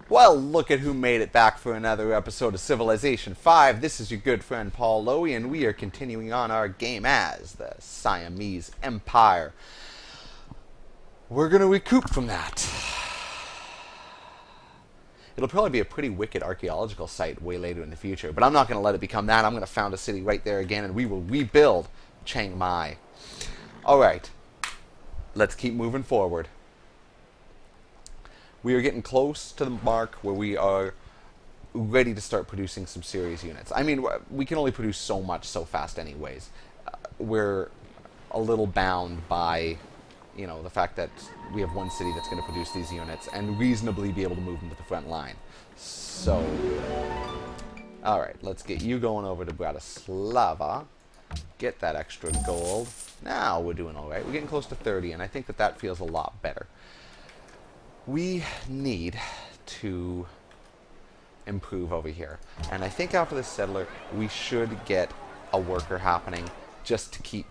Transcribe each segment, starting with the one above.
Well, look at who made it back for another episode of Civilization 5. This is your good friend Paul Lowy, and we are continuing on our game as the Siamese Empire. We're going to recoup from that. It'll probably be a pretty wicked archaeological site way later in the future, but I'm not going to let it become that. I'm going to found a city right there again, and we will rebuild Chiang Mai. Alright, let's keep moving forward. We are getting close to the mark where we are ready to start producing some serious units. I mean, we can only produce so much so fast anyways. We're a little bound by, you know, the fact that we have one city that's going to produce these units and reasonably be able to move them to the front line. So, alright, let's get you going over to Bratislava. Get that extra gold. Now we're doing alright. We're getting close to 30, and I think that that feels a lot better. We need to improve over here. And I think after the settler, we should get a worker happening just to keep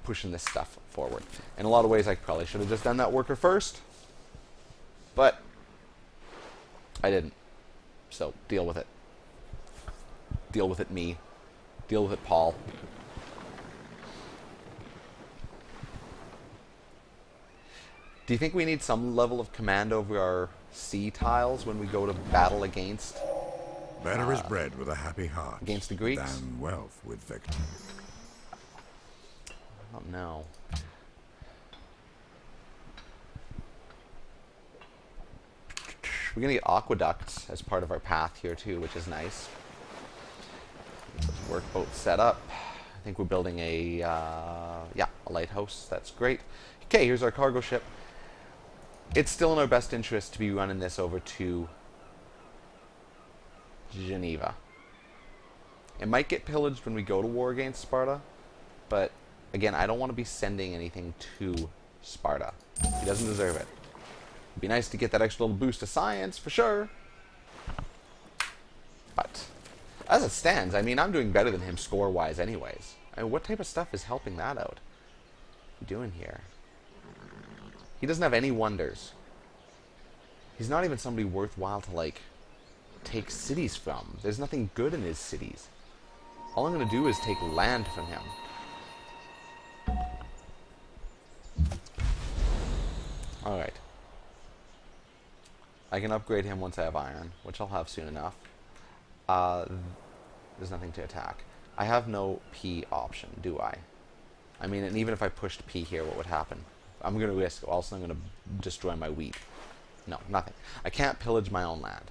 pushing this stuff forward. In a lot of ways, I probably should have just done that worker first. But I didn't. So, deal with it. Deal with it, me. Deal with it, Paul. Do you think we need some level of command over our sea tiles when we go to battle against... Better is bread with a happy heart against the Greeks? than wealth with victory. I don't know. We're going to get aqueducts as part of our path here too, which is nice. Workboat set up. I think we're building a lighthouse. That's great. Okay, here's our cargo ship. It's still in our best interest to be running this over to Geneva. It might get pillaged when we go to war against Sparta, but again, I don't want to be sending anything to Sparta. He doesn't deserve it. It'd be nice to get that extra little boost of science, for sure. But as it stands, I mean, I'm doing better than him score-wise anyways. I mean, what type of stuff is helping that out? What are you doing here? He doesn't have any wonders. He's not even somebody worthwhile to, like, take cities from. There's nothing good in his cities. All I'm going to do is take land from him. Alright. I can upgrade him once I have iron, which I'll have soon enough. There's nothing to attack. I have no P option, do I? I mean, and even if I pushed P here, what would happen? I'm going to risk, also I'm going to destroy my wheat. No, nothing. I can't pillage my own land.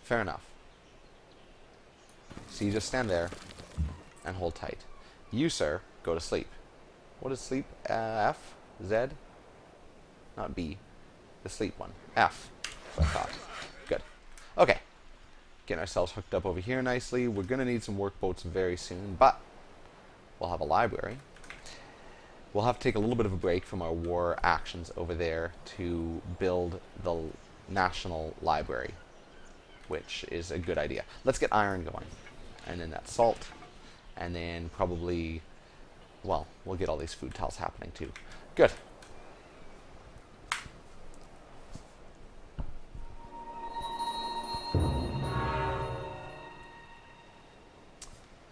Fair enough. So you just stand there and hold tight. You, sir, go to sleep. What is sleep? F? Z? Not B. The sleep one. F. That's what I thought. Good. Okay. Getting ourselves hooked up over here nicely. We're going to need some workboats very soon, but we'll have a library. We'll have to take a little bit of a break from our war actions over there to build the National Library, which is a good idea. Let's get iron going, and then that salt, and then probably, well, we'll get all these food tiles happening too. Good.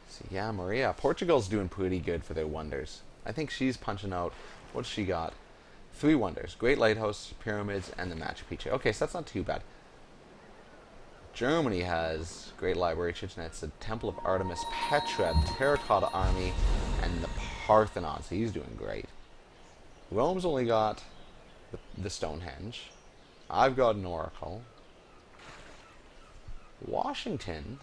So yeah, Maria. Portugal's doing pretty good for their wonders. I think she's punching out, what's she got? 3 wonders. Great Lighthouse, Pyramids, and the Machu Picchu. Okay, so that's not too bad. Germany has Great Library, Chichen Itza, Temple of Artemis, Petra, Terracotta Army, and the Parthenon. So he's doing great. Rome's only got the Stonehenge. I've got an Oracle. Washington,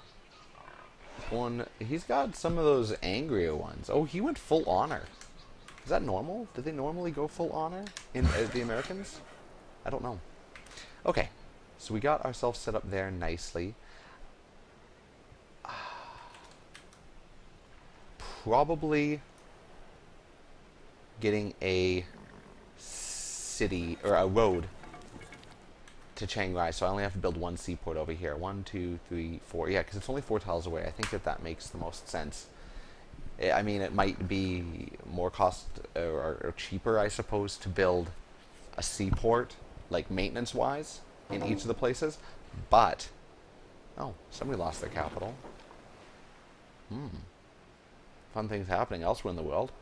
he's got some of those angrier ones. Oh, he went full honor. Is that normal? Do they normally go full honor in the Americans? I don't know. Okay, so we got ourselves set up there nicely. Probably getting a city, or a road to Chiang Rai, so I only have to build one seaport over here. 1, 2, 3, 4. Yeah, because it's only 4 tiles away. I think that that makes the most sense. I mean, it might be more cost or cheaper, I suppose, to build a seaport, like maintenance-wise. in each of the places, but... Oh, somebody lost their capital. Fun things happening elsewhere in the world.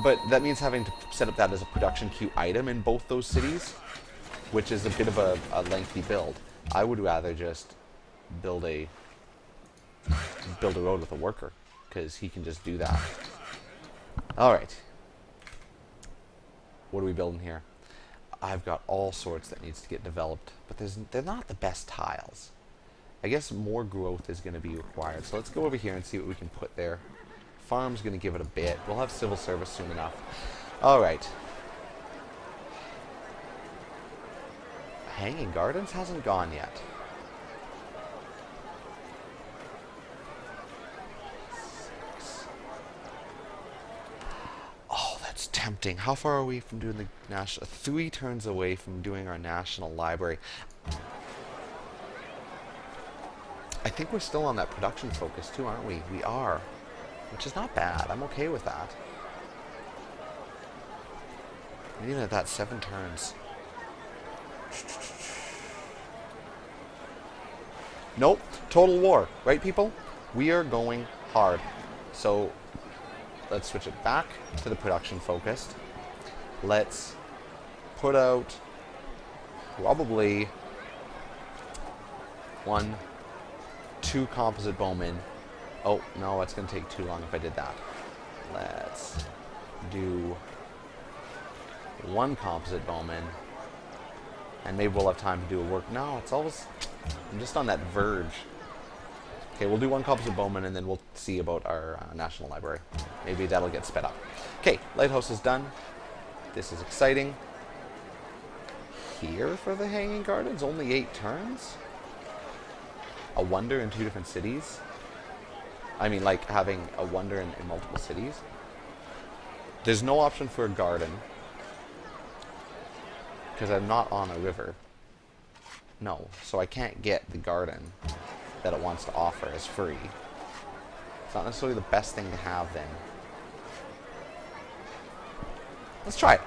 But that means having to set up that as a production queue item in both those cities, which is a bit of a lengthy build. I would rather just build a road with a worker, because he can just do that. Alright. What are we building here? I've got all sorts that needs to get developed, but they're not the best tiles. I guess more growth is going to be required. So let's go over here and see what we can put there. Farm's going to give it a bit. We'll have civil service soon enough. Alright. Hanging Gardens hasn't gone yet. Oh, that's tempting. How far are we from doing the national... 3 turns away from doing our national library. I think we're still on that production focus too, aren't we? We are. Which is not bad. I'm okay with that. And even at that, 7 turns. Nope. Total war. Right, people? We are going hard. So, let's switch it back to the production focused. Let's put out probably 1, 2 composite bowmen. Oh, no, it's going to take too long if I did that. Let's do 1 composite bowman. And maybe we'll have time to do a work. No, it's always... I'm just on that verge. Okay, we'll do 1 composite bowman and then we'll see about our National Library. Maybe that'll get sped up. Okay, Lighthouse is done. This is exciting. Here for the Hanging Gardens, only 8 turns? A wonder in 2 different cities? I mean, like having a wonder in multiple cities. There's no option for a garden. Because I'm not on a river. No, so I can't get the garden that it wants to offer as free. It's not necessarily the best thing to have then. Let's try it.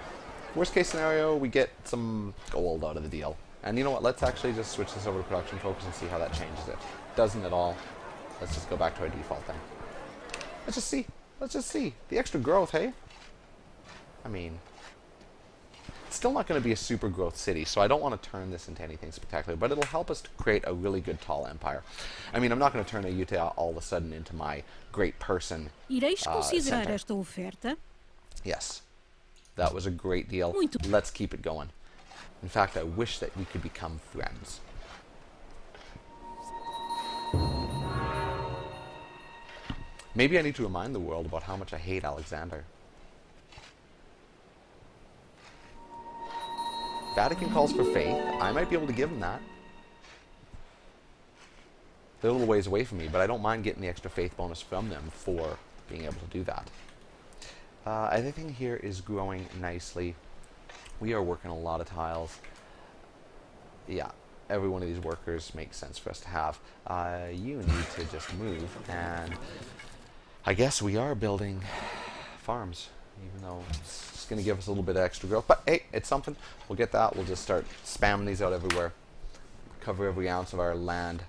Worst case scenario, we get some gold out of the deal. And you know what, let's actually just switch this over to production focus and see how that changes it. Doesn't at all. Let's just go back to our default thing. Let's just see. Let's just see. The extra growth, hey? I mean... It's still not going to be a super growth city, so I don't want to turn this into anything spectacular, but it'll help us to create a really good tall empire. I mean, I'm not going to turn a Utah all of a sudden into my great person Ireis considerar center. esta oferta? Yes. That was a great deal. Muito. Let's keep it going. In fact, I wish that we could become friends. Maybe I need to remind the world about how much I hate Alexander. Vatican calls for faith. I might be able to give him that. They're a little ways away from me, but I don't mind getting the extra faith bonus from them for being able to do that. Everything here is growing nicely. We are working a lot of tiles. Yeah, every one of these workers makes sense for us to have. You need to just move, and I guess we are building farms, even though it's just going to give us a little bit of extra growth. But hey, it's something. We'll get that. We'll just start spamming these out everywhere. Cover every ounce of our land.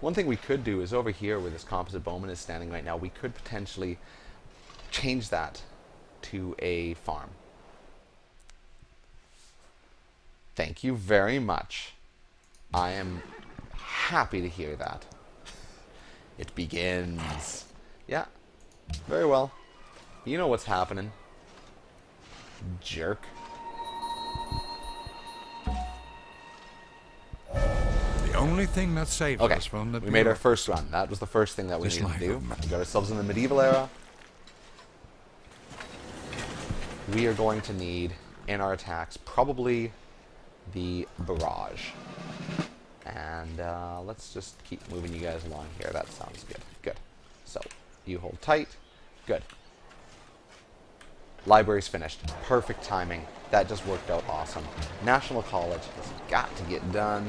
One thing we could do is over here where this composite bowman is standing right now, we could potentially change that to a farm. Thank you very much. I am happy to hear that. It begins. Yeah, very well. You know what's happening. Jerk. The only thing that saved Okay, us from the we made our first run. That was the first thing that we This needed to life do. of man. We got ourselves in the medieval era. We are going to need, in our attacks, probably the barrage. And let's just keep moving you guys along here. That sounds good. Good. So, you hold tight. Good. Library's finished. Perfect timing. That just worked out awesome. National College has got to get done.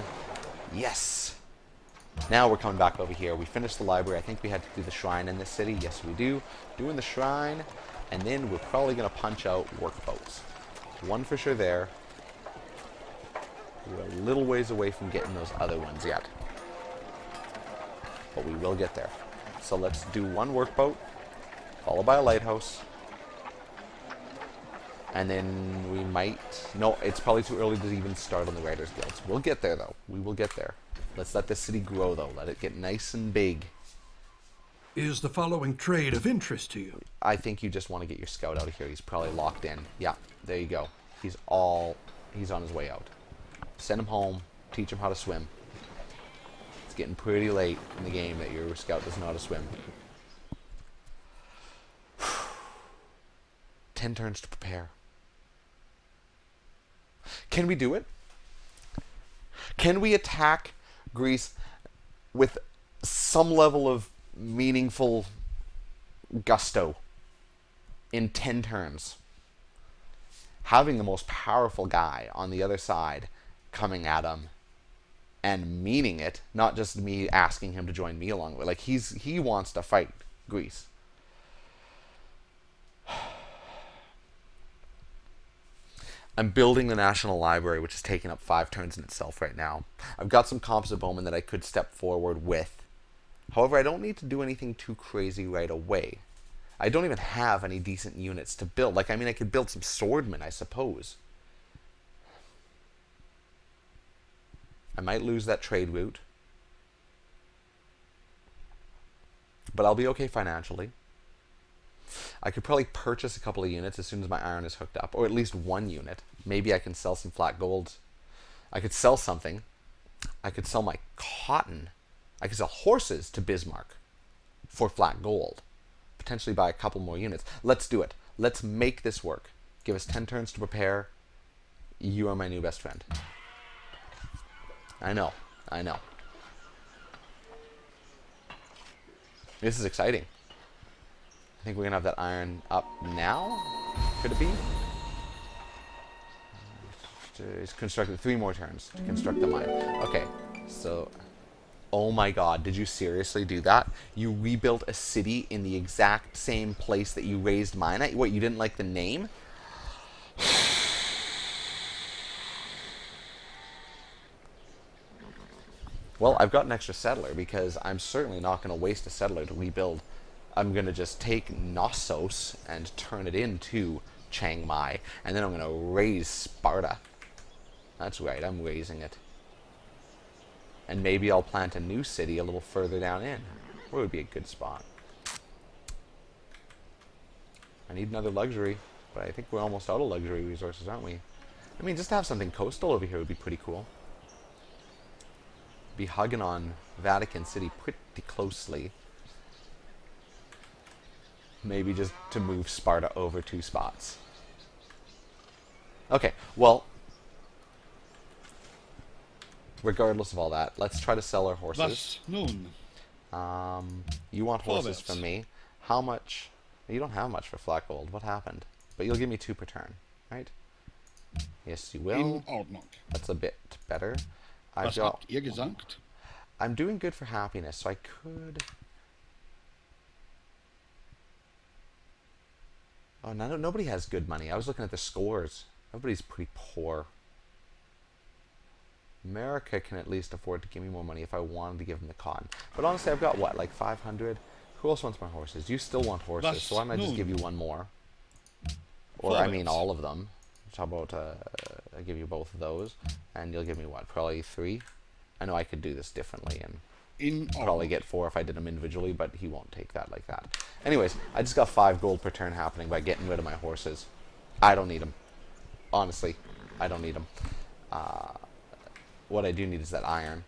Yes! Now we're coming back over here. We finished the library. I think we had to do the shrine in this city. Yes, we do. Doing the shrine. And then we're probably going to punch out workboats. One for sure there. We're a little ways away from getting those other ones yet. But we will get there. So let's do one workboat, followed by a lighthouse. And then we might... No, it's probably too early to even start on the Writers Guilds. We'll get there, though. We will get there. Let's let this city grow, though. Let it get nice and big. Is the following trade of interest to you? I think you just want to get your scout out of here. He's probably locked in. Yeah, there you go. He's on his way out. Send him home. Teach him how to swim. It's getting pretty late in the game that your scout doesn't know how to swim. 10 turns to prepare. Can we do it? Can we attack Greece with some level of meaningful gusto in 10 turns? Having the most powerful guy on the other side coming at him and meaning it, not just me asking him to join me along the way. Like, he wants to fight Greece. I'm building the National Library, which is taking up 5 turns in itself right now. I've got some composite bowmen that I could step forward with. However, I don't need to do anything too crazy right away. I don't even have any decent units to build. Like, I mean, I could build some swordmen, I suppose. I might lose that trade route. But I'll be okay financially. I could probably purchase a couple of units as soon as my iron is hooked up, or at least one unit. Maybe I can sell some flat gold. I could sell something. I could sell my cotton. I could sell horses to Bismarck for flat gold. Potentially buy a couple more units. Let's do it. Let's make this work. Give us 10 turns to prepare. You are my new best friend. I know. I know. This is exciting. I think we're going to have that iron up now. Could it be? It's constructed 3 more turns to construct the mine. Okay, so... Oh my god, did you seriously do that? You rebuilt a city in the exact same place that you raised mine at? What, you didn't like the name? Well, I've got an extra settler because I'm certainly not going to waste a settler to rebuild. I'm going to just take Knossos and turn it into Chiang Mai, and then I'm going to raise Sparta. That's right, I'm raising it. And maybe I'll plant a new city a little further down in. Where would be a good spot? I need another luxury, but I think we're almost out of luxury resources, aren't we? I mean, just to have something coastal over here would be pretty cool. Be hugging on Vatican City pretty closely. Maybe just to move Sparta over 2 spots. Okay, well, regardless of all that, let's try to sell our horses. Was nun? You want horses Vorwärts. from me. How much? You don't have much for flat gold. What happened? But you'll give me 2 per turn, right? Yes, you will. In Ordnung. That's a bit better. Was habt ihr gesagt? I'm doing good for happiness, so I could... Oh, no, nobody has good money. I was looking at the scores. Everybody's pretty poor. America can at least afford to give me more money if I wanted to give them the cotton. But honestly, I've got, what, like 500? Who else wants my horses? You still want horses, Was so I might just nun? give you 1 more. Or, I mean, Vorwärts. all of them. How about I give you both of those, and you'll give me, what, probably 3? I know I could do this differently, and In probably Ordnung. get 4 if I did them individually, but he won't take that like that. Anyways, I just got 5 gold per turn happening by getting rid of my horses. I don't need them. Honestly, I don't need them. What I do need is that iron.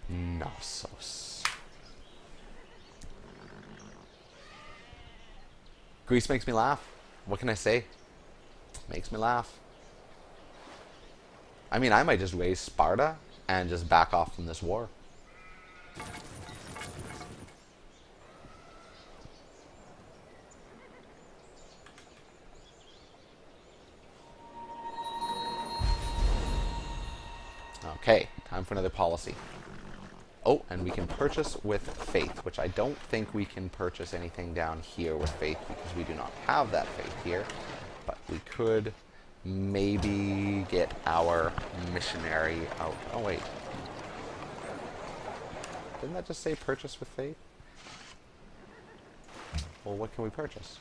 Knossos. Greece makes me laugh. What can I say? Makes me laugh. I mean, I might just raise Sparta and just back off from this war. Okay, time for another policy. Oh, and we can purchase with faith, which I don't think we can purchase anything down here with faith because we do not have that faith here. But we could maybe get our missionary out. Oh, wait. Didn't that just say purchase with faith? Well, what can we purchase?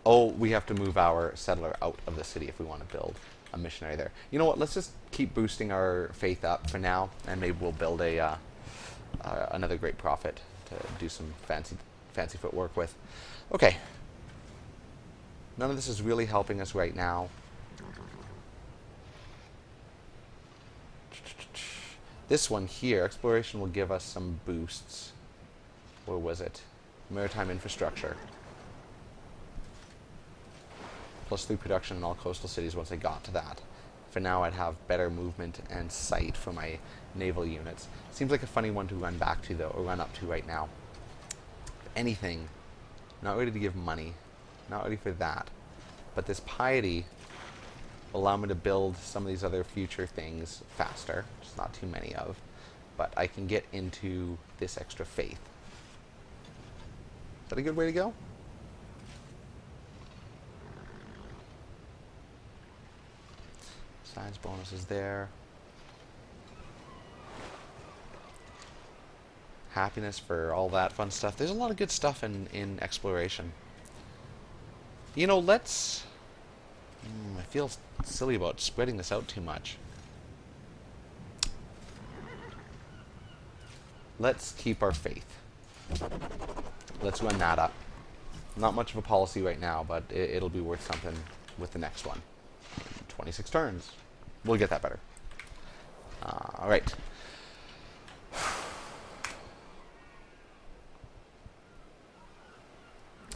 Oh, we have to move our settler out of the city if we want to build a missionary there. You know what? Let's just keep boosting our faith up for now, and maybe we'll build a another great prophet to do some fancy footwork with. Okay. None of this is really helping us right now. This one here, exploration, will give us some boosts. Where was it? Maritime infrastructure. +3 production in all coastal cities once I got to that. For now, I'd have better movement and sight for my naval units. Seems like a funny one to run back to, though, or run up to right now. If anything, not ready to give money. Not ready for that. But this piety will allow me to build some of these other future things faster. Just not too many of. But I can get into this extra faith. Is that a good way to go? Science bonuses there. Happiness for all that fun stuff. There's a lot of good stuff in exploration. You know, let's... I feel silly about spreading this out too much. Let's keep our faith. Let's run that up. Not much of a policy right now, but it'll be worth something with the next one. 26 turns. We'll get that better. Alright.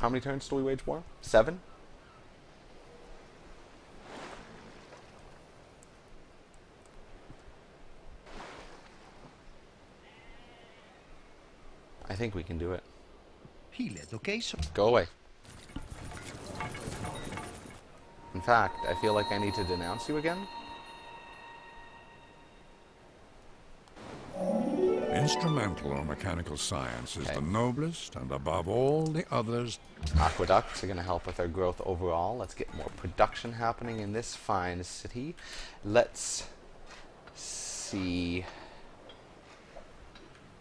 How many turns do we wage war? 7? I think we can do it. Go away. In fact, I feel like I need to denounce you again. Instrumental or mechanical science is the noblest, and above all the others. Aqueducts are going to help with our growth overall. Let's get more production happening in this fine city. Let's see.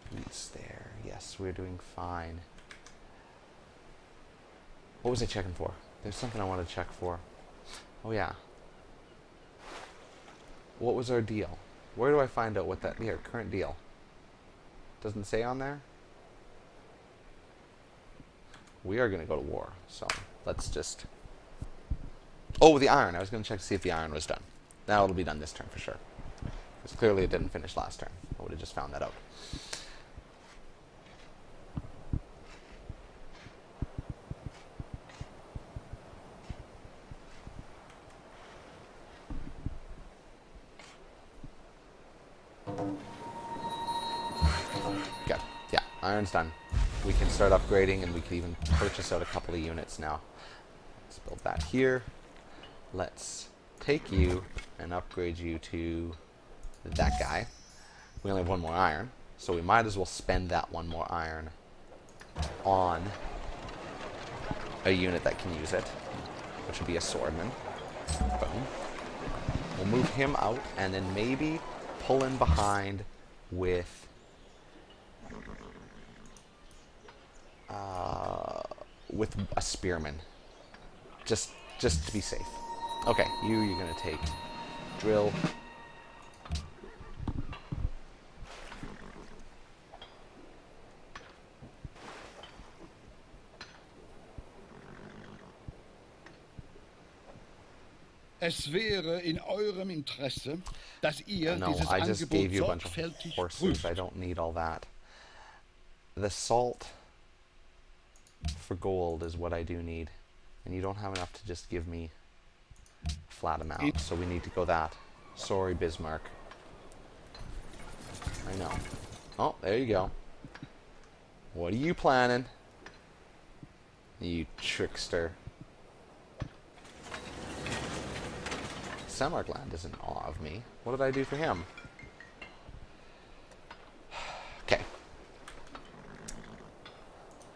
Peace there. Yes, we're doing fine. What was I checking for? There's something I wanted to check for. Oh, yeah. What was our deal? Where do I find out what that... Here, current deal. Doesn't say on there? We are going to go to war, so let's just... Oh, the iron. I was going to check to see if the iron was done. Now it'll be done this turn for sure. Because clearly it didn't finish last turn. I would have just found that out. Good. Yeah, iron's done. We can start upgrading, and we can even purchase out a couple of units now. Let's build that here. Let's take you and upgrade you to that guy. We only have 1 more iron, so we might as well spend that 1 more iron on a unit that can use it, which would be a swordman. Boom. We'll move him out, and then maybe pull in behind with a spearman, just to be safe. Okay, you're gonna take drill. Es wäre in eurem Interesse, dass ihr No, dieses I just gave Angebot you a bunch of sorgfältig horses. prüft. I don't need all that. The salt for gold is what I do need. And you don't have enough to just give me a flat amount. So we need to go that. Sorry, Bismarck. I know. Oh, there you go. What are you planning? You trickster. Samarkand is in awe of me. What did I do for him?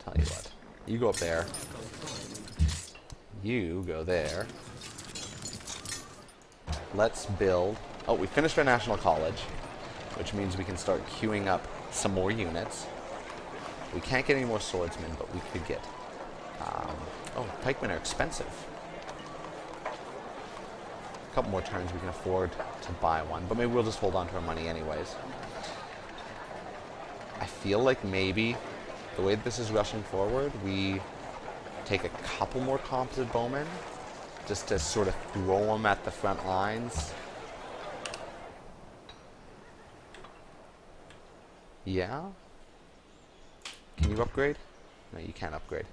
tell you what. You go up there. You go there. Let's build... Oh, we finished our national college, which means we can start queuing up some more units. We can't get any more swordsmen, but we could get... oh, pikemen are expensive. A couple more turns we can afford to buy one, but maybe we'll just hold on to our money anyways. I feel like maybe the way that this is rushing forward, we take a couple more composite bowmen just to sort of throw them at the front lines. Yeah? Can you upgrade? No, you can't upgrade.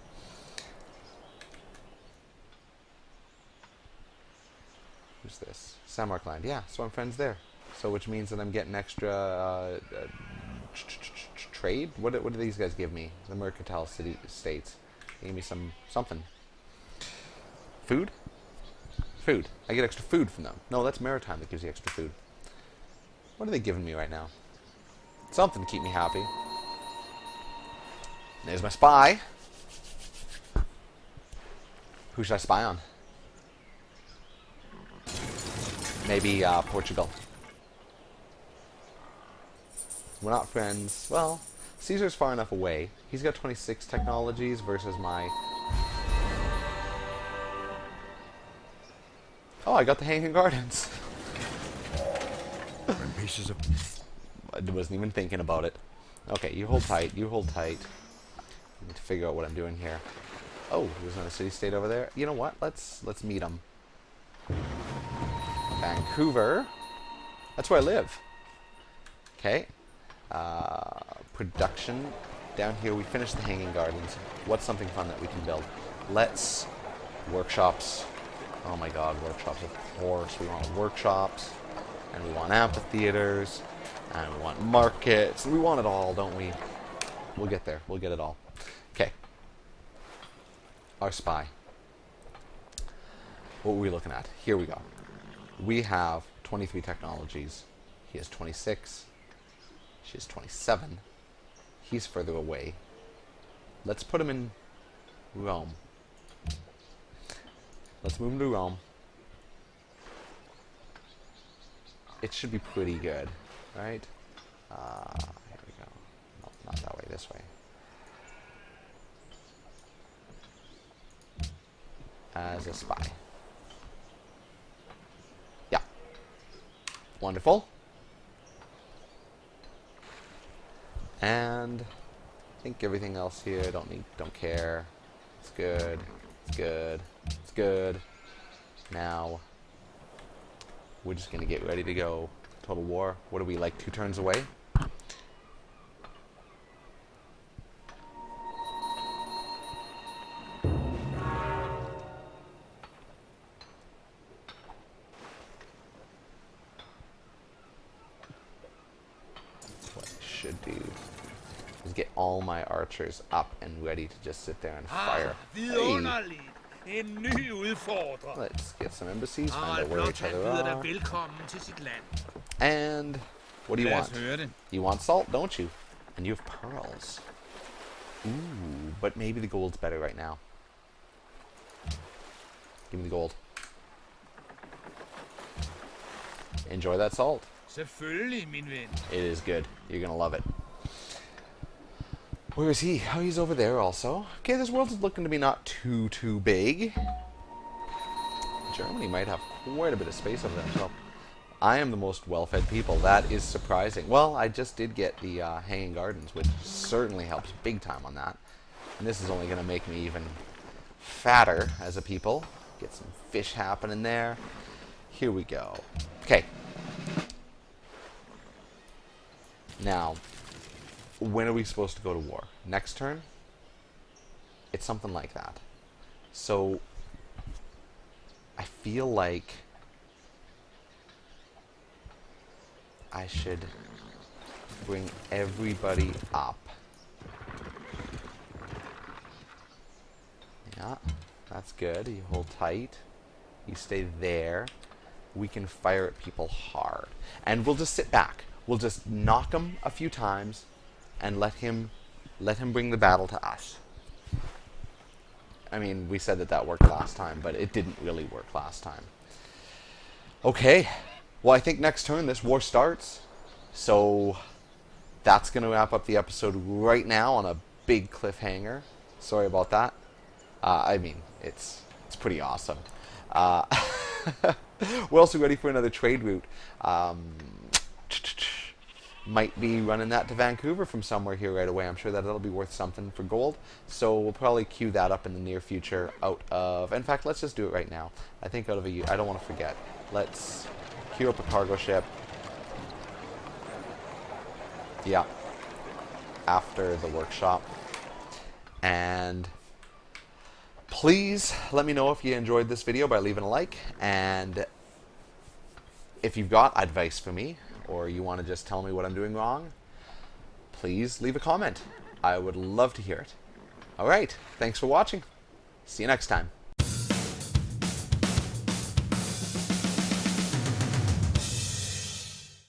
Who's this? Samarkand. Yeah, so I'm friends there. So which means that I'm getting extra trade? What do these guys give me? The Mercantile City States. They give me something. Food? Food. I get extra food from them. No, that's Maritime that gives you extra food. What are they giving me right now? Something to keep me happy. There's my spy. Who should I spy on? Maybe Portugal. We're not friends. Well, Caesar's far enough away. He's got 26 technologies versus my... Oh, I got the Hanging Gardens. When pieces of... I wasn't even thinking about it. Okay, you hold tight. You hold tight. I need to figure out what I'm doing here. Oh, there's another city-state over there. You know what? Let's meet them. Vancouver. That's where I live. Okay. Production. Down here, we finished the Hanging Gardens. What's something fun that we can build? Let's... Workshops. Oh my god, workshops, of course. We want workshops. And we want amphitheaters. And we want markets. We want it all, don't we? We'll get there. We'll get it all. Okay. Our spy. What were we looking at? Here we go. We have 23 technologies. He has 26. She has 27. He's further away. Let's put him in Rome. Let's move him to Rome. It should be pretty good, right? Here we go. No, not that way, this way. As a spy. Yeah. Wonderful. And I think everything else here, don't care. It's good. It's good. It's good. Now we're just gonna get ready to go. Total war. What are we, like 2 turns away? What I should do is get all my archers up and ready to just sit there and fire. Hey. En ny udfordrer. Let's get some embassies, find Harald out where each Blåtand other byder dig are. velkommen til sit land. And what do you Lad want? os høre det. You want salt, don't you? And you have pearls. Ooh, but maybe the gold's better right now. Give me the gold. Enjoy that salt. Selvfølgelig, min ven. It is good. You're gonna love it. Where is he? Oh, he's over there also. Okay, this world is looking to be not too big. Germany might have quite a bit of space over there. So I am the most well-fed people. That is surprising. Well, I just did get the Hanging Gardens, which certainly helps big time on that. And this is only going to make me even fatter as a people. Get some fish happening there. Here we go. Okay. Now, when are we supposed to go to war? Next turn? It's something like that. So, I feel like I should bring everybody up. Yeah, that's good. You hold tight. You stay there. We can fire at people hard. And we'll just sit back. We'll just knock him a few times and let him bring the battle to us. I mean, we said that that worked last time, but it didn't really work last time. Okay. Well, I think next turn this war starts. So that's going to wrap up the episode right now on a big cliffhanger. Sorry about that. I mean, it's pretty awesome. We're also ready for another trade route. Might be running that to Vancouver from somewhere here right away. I'm sure that it'll be worth something for gold. So we'll probably queue that up in the near future out of... In fact, let's just do it right now. I think out of a... I don't want to forget. Let's queue up a cargo ship. Yeah. After the workshop. And please let me know if you enjoyed this video by leaving a like. And if you've got advice for me, or you want to just tell me what I'm doing wrong, please leave a comment. I would love to hear it. Alright, thanks for watching. See you next time.